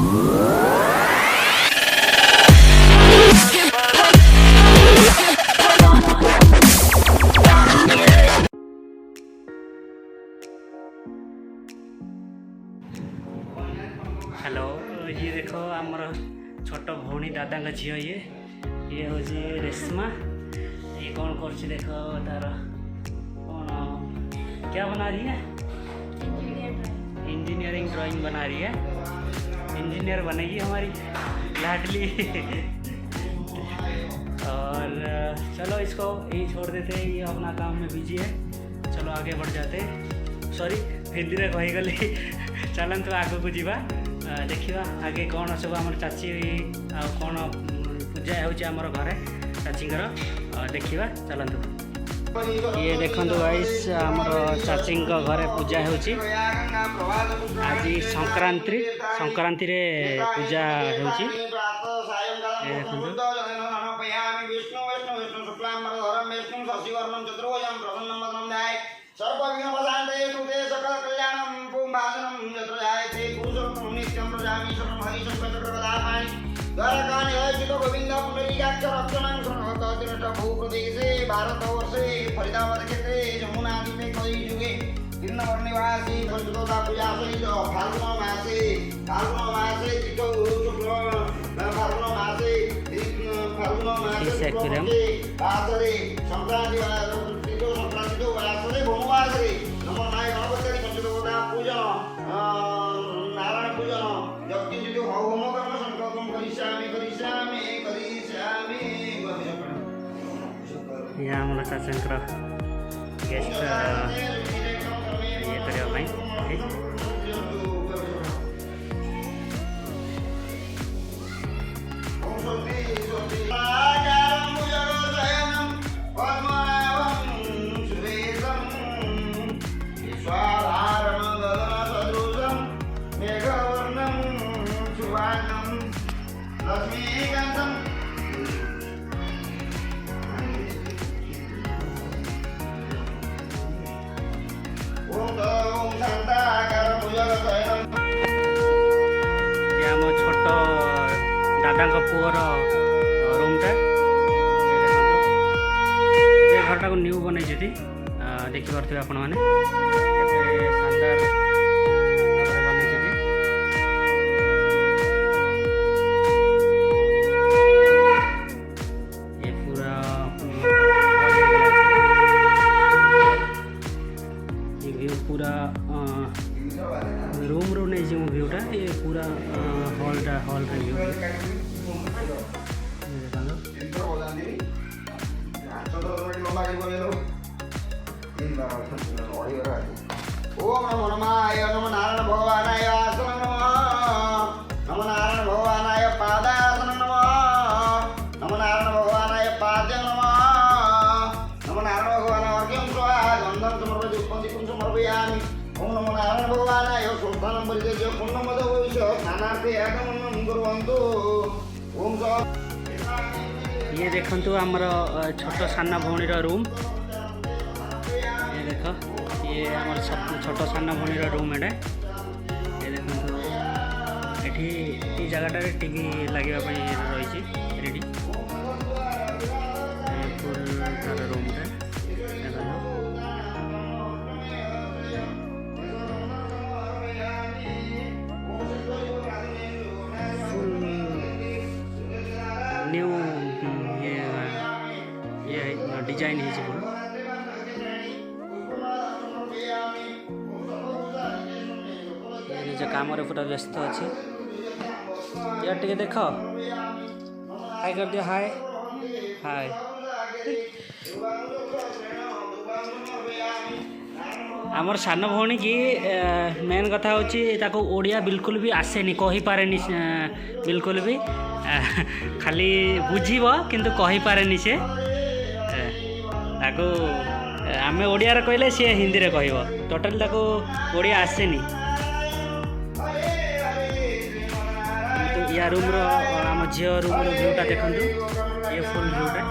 Hello, ये देखो आमर छोट भौणी दादा का झील ये हूँ रेशमा। ये कौन कर देखो तार कौन क्या बना रही है? इंजीनियरिंग ड्राइंग बना रही है। इंजीनियर बनेगी हमारी लाडली। और चलो इसको यही छोड़ देते हैं, ये अपना काम में बिजी है। चलो आगे बढ़ जाते। सॉरी हिंदी में कही गली। चलते आग को जीवा देखा आगे कौन सब आम चाची कौन पूजा होमर घरे चाचीर देखा चलतु। ये देखो गाइस आमर चाची घरे पूजा हो आज संक्रांति रे पूजा हो। गोविंद भूप्रदेशे भारतवर्षे फरीदाबाद क्षेत्रे जमुना द्वीपे कलियुगे निवासी पंचकोटा पूजा सहित फाल्गुन मासे वासरे संक्रांति वनवासरे नमो नाय गणपति पंचकोटा पूजन नारायण पूजन यज्ञ होम कर्म संकल्पम करिष्यामि यहाँ हमारा चाचा गेस्ट ये करने छोट दादा पुअर रूमटा घरटा को न्यू बन देखिपे आपण मैंने शानदार ये पूरा ये व्यू पूरा रूम रू नहीं जो व्यूटा ये पूरा हॉल व्यू ओम नमो नमाय नमो नारायण भगवानाय आसन नमो नारायण भगवानाय पादासन नमो नारायण भगवानाय पाद्य नमो नारायण भगवानाय अर्घ्यं स्वाहा गन्धं समर्पयामि पुष्पं समर्पयामि। ओम नमो नारायण भगवानाय सुल्तानं परित्यज्य पुण्यमदो भविष्य स्नानार्थे आगमनं कुर्वन्तु। ओम ये देखंतु आमर छोट साना भौणीर रूम। ये देख ये आमर छोट साना भौणीर रूम एडे। ये देखंतु एठी जगह टीवी लगे रही रेडी फुल तार रूम न्यू ये डिजाइन है पूरा। निज काम पूरा व्यस्त अच्छे यार टे देख हाय कर दिया हाय हाय। आमर सान भौणी की मेन कथा हूँ ओडिया बिल्कुल भी आसेनी कही पारे बिल्कुल भी खाली बुझीब किंतु कही पारे से ताको आमे ओडिया रे कहले सी हिंदी रे कहब टोटल ताको ओडिया आसेनी। या रूम रो आम झी रूम रो व्यूटा देखंतु ये फुल व्यूटा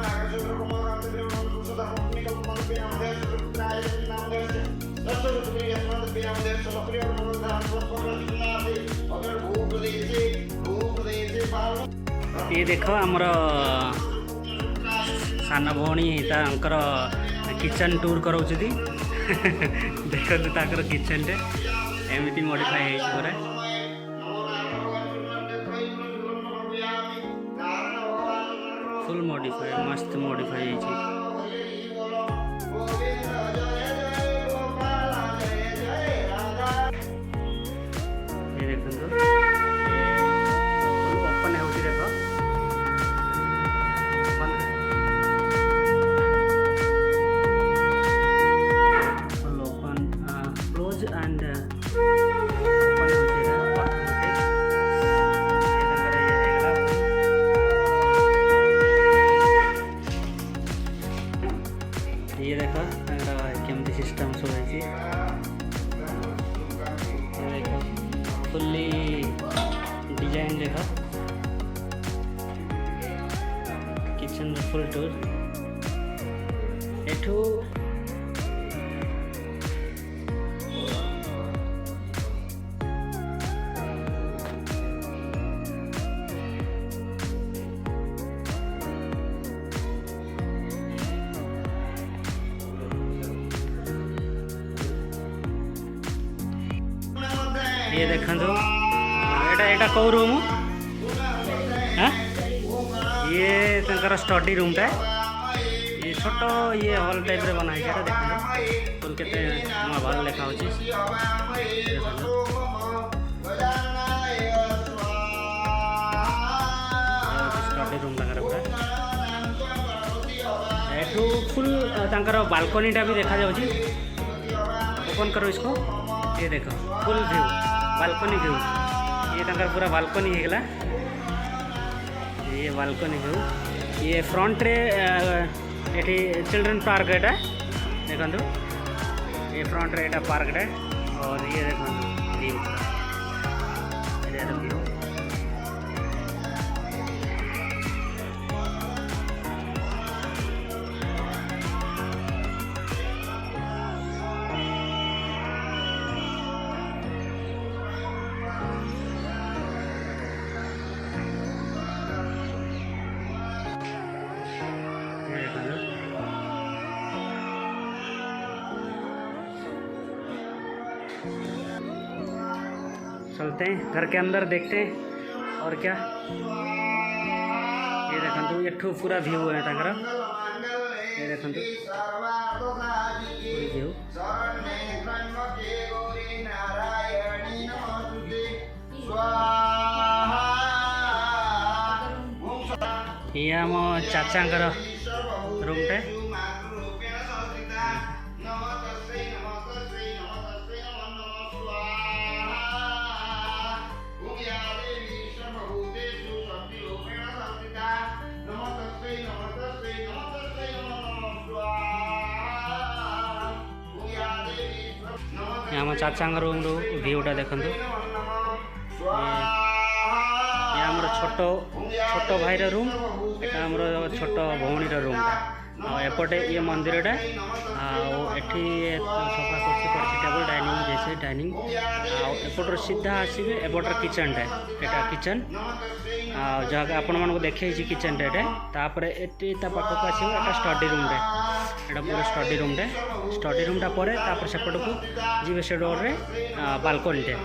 भूप्रदेशे ये देख आमर सान भौणी तांकर किचन टूर कराऊँ देखो ताकर किचन टे एमती मॉडिफाई है फुल मॉडिफाई मस्त मॉडिफाई है। ये देखो ओपन है देखो फुल ओपन क्लोज एंड ये देखो केमती सिस्टम सब है देखो फुल्ली डिजाइन देखो किचन फुल टूर एठू ये देखो एटा कौ रूम हाँ ये तंकर स्टडी रूम टा ये छोट ये हॉल टाइप रे बना है देखो फुल केते भल लेखा होची स्टडी रूम तंकर पूरा एठू फुल तंकर बालकनी टा भी देखा जाउची। ओपन करो इसको ये देखो फुल व्यू बालकनी व्यू ये तंकर पूरा बालकनी है गला ये बालकनी व्यू ये फ्रंट रे एठी चिल्ड्रन पार्क एटा देखो ये फ्रंट रे एटा पार्क है और ये देखो व्यू ये व्यू चलते हैं घर के अंदर देखते हैं और क्या ये देखो तो ये ठू पूरा व्यू है तंकर ये देखो तो व्यू ये आम चाचांकर रूम टे आम चाचा रूम रू व्यूटा देखो ये आमर छोट भाईर रूम एटा आमर छोट भौणीर रूमटा एपटे ये मंदिरटा एठी सोफा कुर्सी पड़ी टेबल डाइनिंग जैसे डाइनिंग एपटर सीधा आसवे एपटर किचनटा एटा किचन जगह आपण मानक देखे किचनटा एटा तापर एटी ता पाखक आसवे एटा स्टडी रूमटा एटा पूरा स्टडी रूमटा पर तापर सेपट को जीवे से डोर रे बालकनीटा